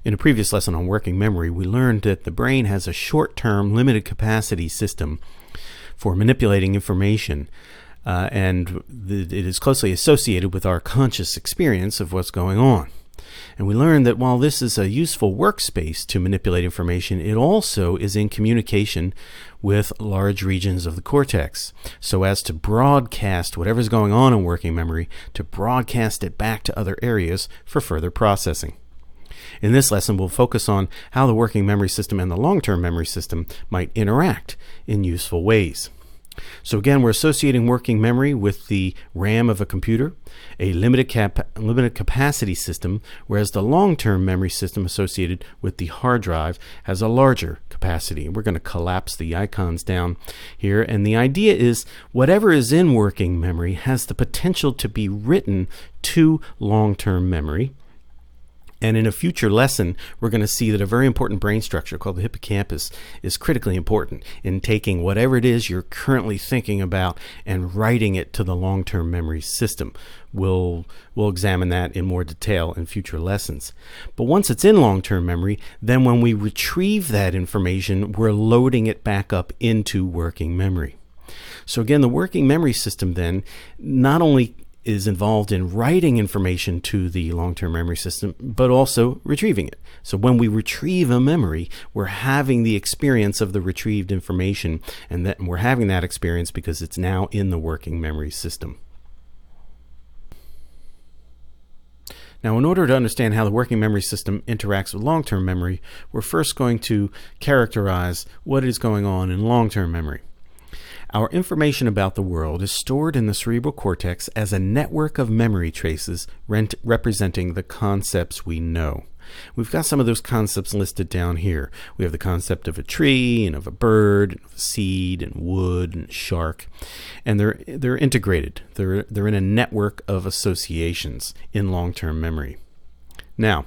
In a previous lesson on working memory, we learned that the brain has a short-term limited capacity system for manipulating information, and it is closely associated with our conscious experience of what's going on. And we learned that while this is a useful workspace to manipulate information, it also is in communication with large regions of the cortex, so as to broadcast whatever's going on in working memory, to broadcast it back to other areas for further processing. In this lesson, we'll focus on how the working memory system and the long-term memory system might interact in useful ways. So again, we're associating working memory with the RAM of a computer, a limited capacity system, whereas the long-term memory system associated with the hard drive has a larger capacity. We're going to collapse the icons down here, and the idea is whatever is in working memory has the potential to be written to long-term memory. And in a future lesson, we're going to see that a very important brain structure called the hippocampus is critically important in taking whatever it is you're currently thinking about and writing it to the long-term memory system. We'll examine that in more detail in future lessons. But once it's in long-term memory, then when we retrieve that information, we're loading it back up into working memory. So again, the working memory system then not only is involved in writing information to the long-term memory system, but also retrieving it. So when we retrieve a memory, we're having the experience of the retrieved information, and we're having that experience because it's now in the working memory system. Now, in order to understand how the working memory system interacts with long-term memory, we're first going to characterize what is going on in long-term memory. Our information about the world is stored in the cerebral cortex as a network of memory traces representing the concepts we know. We've got some of those concepts listed down here. We have the concept of a tree and of a bird, and of a seed and wood and shark, and they're integrated. They're in a network of associations in long-term memory. Now,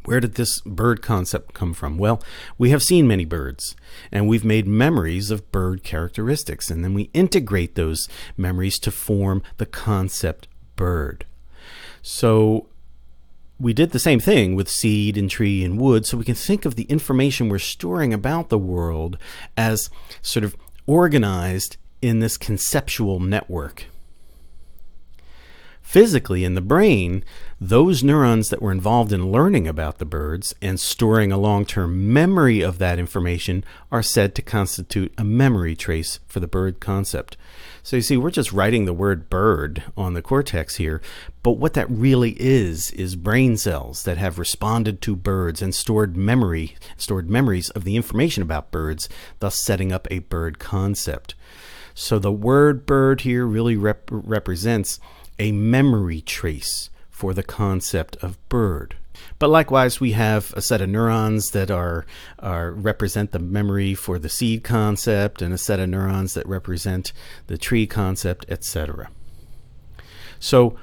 where did this bird concept come from? Well, we have seen many birds, and we've made memories of bird characteristics, and then we integrate those memories to form the concept bird. So we did the same thing with seed and tree and wood, so we can think of the information we're storing about the world as sort of organized in this conceptual network. Physically, in the brain, those neurons that were involved in learning about the birds and storing a long-term memory of that information are said to constitute a memory trace for the bird concept. So you see, we're just writing the word bird on the cortex here, but what that really is brain cells that have responded to birds and stored memories of the information about birds, thus setting up a bird concept. So the word bird here really represents a memory trace for the concept of bird. But likewise, we have a set of neurons that represent the memory for the seed concept, and a set of neurons that represent the tree concept, etc. So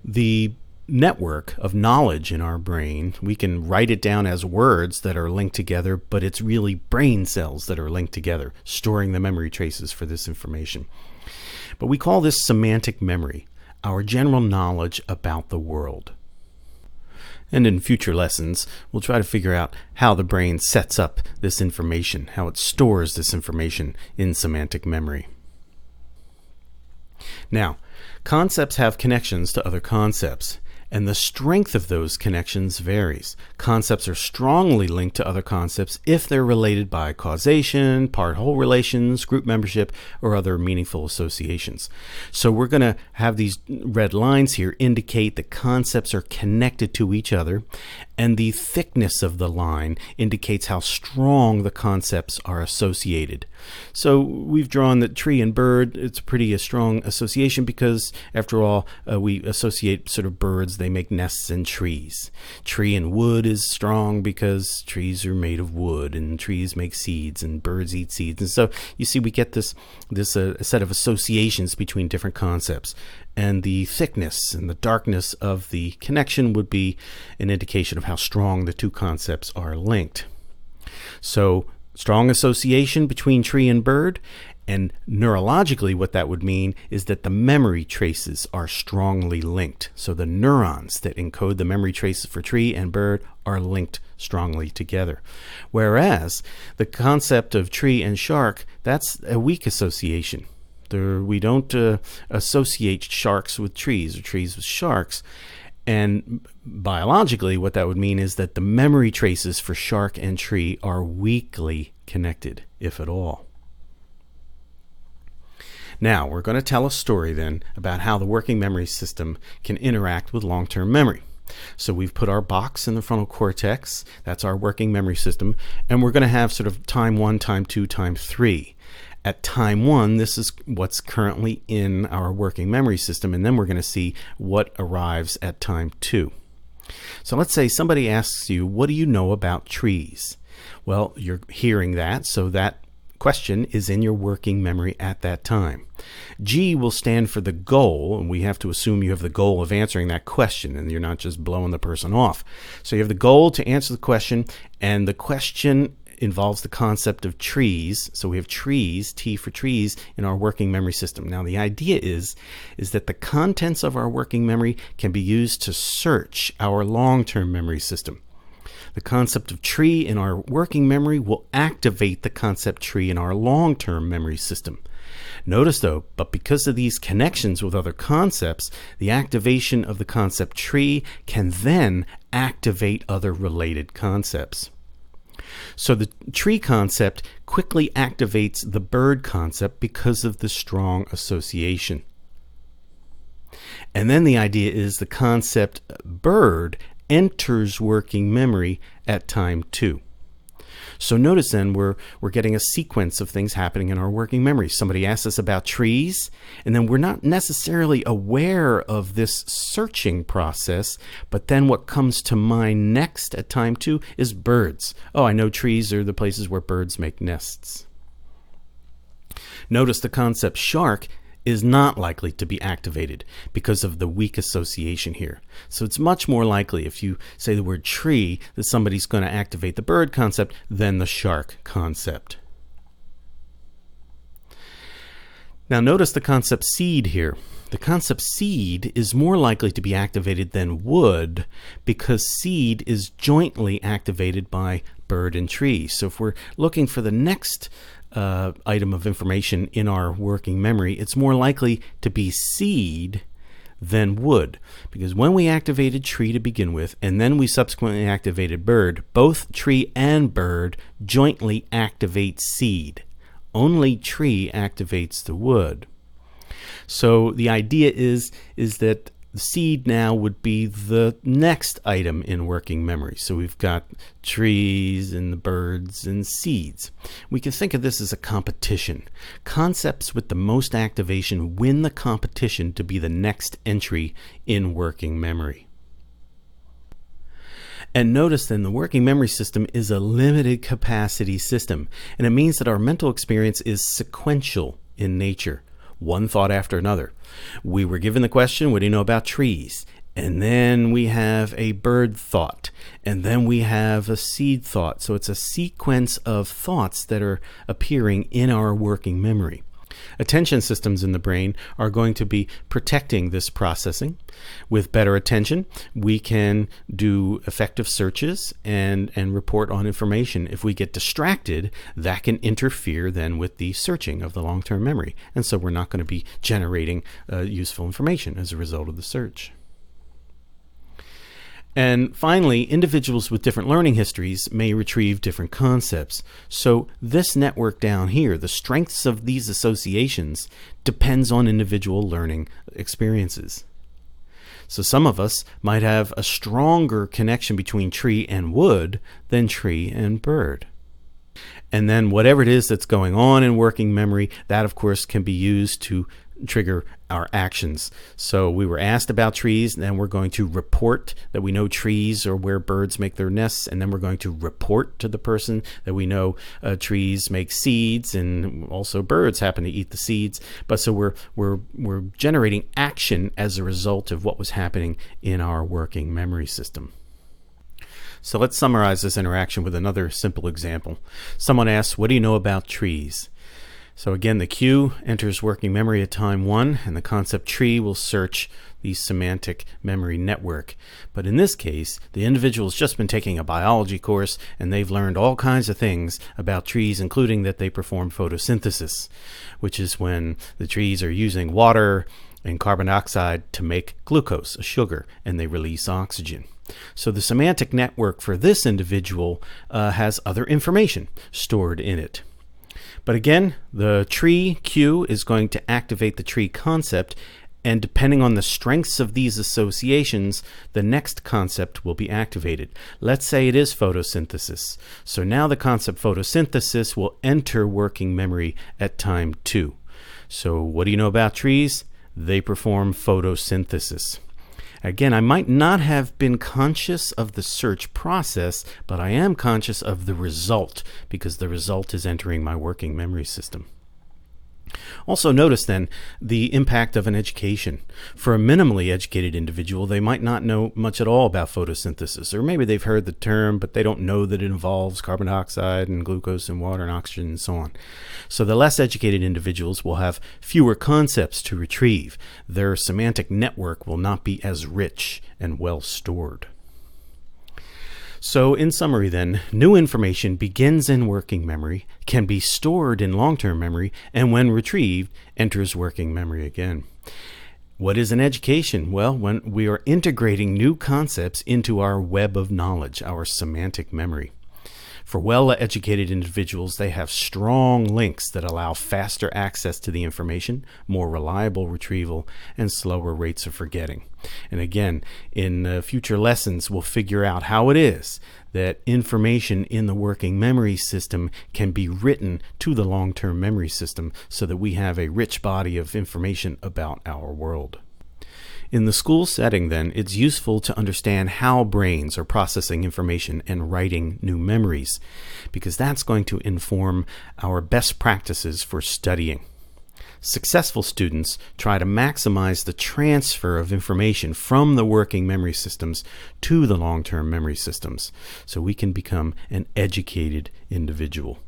the network of knowledge in our brain, we can write it down as words that are linked together, but it's really brain cells that are linked together, storing the memory traces for this information. But we call this semantic memory, our general knowledge about the world. And in future lessons, we'll try to figure out how the brain sets up this information, how it stores this information in semantic memory. Now, concepts have connections to other concepts, and the strength of those connections varies. Concepts are strongly linked to other concepts if they're related by causation, part-whole relations, group membership, or other meaningful associations. So we're going to have these red lines here indicate that concepts are connected to each other, and the thickness of the line indicates how strong the concepts are associated. So we've drawn that tree and bird, it's a strong association because, after all, we associate sort of birds, they make nests in trees. Tree and wood is strong because trees are made of wood, and trees make seeds, and birds eat seeds. And so you see we get this set of associations between different concepts. And the thickness and the darkness of the connection would be an indication of how strong the two concepts are linked. So strong association between tree and bird, And neurologically, what that would mean is that the memory traces are strongly linked. So the neurons that encode the memory traces for tree and bird are linked strongly together. Whereas the concept of tree and shark, that's a weak association. We don't associate sharks with trees or trees with sharks. And biologically, what that would mean is that the memory traces for shark and tree are weakly connected, if at all. Now, we're going to tell a story then about how the working memory system can interact with long-term memory. So we've put our box in the frontal cortex, that's our working memory system, and we're going to have sort of time 1, time 2, time 3. At time 1, this is what's currently in our working memory system, and then we're going to see what arrives at time 2. So let's say somebody asks you, what do you know about trees? Well, you're hearing that, so that question is in your working memory at that time. G will stand for the goal, and we have to assume you have the goal of answering that question, and you're not just blowing the person off. So you have the goal to answer the question, and the question involves the concept of trees. So we have trees, T for trees, in our working memory system. Now the idea is that the contents of our working memory can be used to search our long-term memory system. The concept of tree in our working memory will activate the concept tree in our long-term memory system. Notice though, but because of these connections with other concepts, the activation of the concept tree can then activate other related concepts. So the tree concept quickly activates the bird concept because of the strong association. And then the idea is the concept bird enters working memory at time 2. So notice then we're getting a sequence of things happening in our working memory. Somebody asks us about trees, and then we're not necessarily aware of this searching process, but then what comes to mind next at time 2 is birds. Oh, I know trees are the places where birds make nests. Notice the concept shark is not likely to be activated because of the weak association here. So it's much more likely if you say the word tree that somebody's going to activate the bird concept than the shark concept. Now notice the concept seed here. The concept seed is more likely to be activated than wood because seed is jointly activated by bird and tree. So if we're looking for the next item of information in our working memory, it's more likely to be seed than wood, because when we activated tree to begin with and then we subsequently activated bird, both tree and bird jointly activate seed. Only tree activates the wood. So the idea is that the seed now would be the next item in working memory. So we've got trees and the birds and seeds. We can think of this as a competition. Concepts with the most activation win the competition to be the next entry in working memory. And notice then the working memory system is a limited capacity system, and it means that our mental experience is sequential in nature. One thought after another. We were given the question, what do you know about trees? And then we have a bird thought, and then we have a seed thought. So it's a sequence of thoughts that are appearing in our working memory. Attention systems in the brain are going to be protecting this processing. With better attention, we can do effective searches and report on information. If we get distracted, that can interfere then with the searching of the long-term memory. And so we're not going to be generating useful information as a result of the search. And finally, individuals with different learning histories may retrieve different concepts. So this network down here, the strengths of these associations, depends on individual learning experiences. So some of us might have a stronger connection between tree and wood than tree and bird. And then whatever it is that's going on in working memory, that of course can be used to trigger our actions. So we were asked about trees, and then we're going to report that we know trees are where birds make their nests, and then we're going to report to the person that we know trees make seeds, and also birds happen to eat the seeds. But so we're generating action as a result of what was happening in our working memory system. So let's summarize this interaction with another simple example. Someone asks, what do you know about trees? So again, the cue enters working memory at time 1, and the concept tree will search the semantic memory network. But in this case, the individual's just been taking a biology course, and they've learned all kinds of things about trees, including that they perform photosynthesis, which is when the trees are using water and carbon dioxide to make glucose, a sugar, and they release oxygen. So the semantic network for this individual has other information stored in it. But again, the tree cue is going to activate the tree concept, and depending on the strengths of these associations, the next concept will be activated. Let's say it is photosynthesis. So now the concept photosynthesis will enter working memory at time 2. So what do you know about trees? They perform photosynthesis. Again, I might not have been conscious of the search process, but I am conscious of the result, because the result is entering my working memory system. Also notice then the impact of an education. For a minimally educated individual, they might not know much at all about photosynthesis, or maybe they've heard the term, but they don't know that it involves carbon dioxide and glucose and water and oxygen and so on. So the less educated individuals will have fewer concepts to retrieve. Their semantic network will not be as rich and well stored. So in summary then, new information begins in working memory, can be stored in long-term memory, and when retrieved, enters working memory again. What is an education? Well, when we are integrating new concepts into our web of knowledge, our semantic memory. For well-educated individuals, they have strong links that allow faster access to the information, more reliable retrieval, and slower rates of forgetting. And again, in future lessons, we'll figure out how it is that information in the working memory system can be written to the long-term memory system so that we have a rich body of information about our world. In the school setting, then, it's useful to understand how brains are processing information and writing new memories, because that's going to inform our best practices for studying. Successful students try to maximize the transfer of information from the working memory systems to the long-term memory systems, so we can become an educated individual.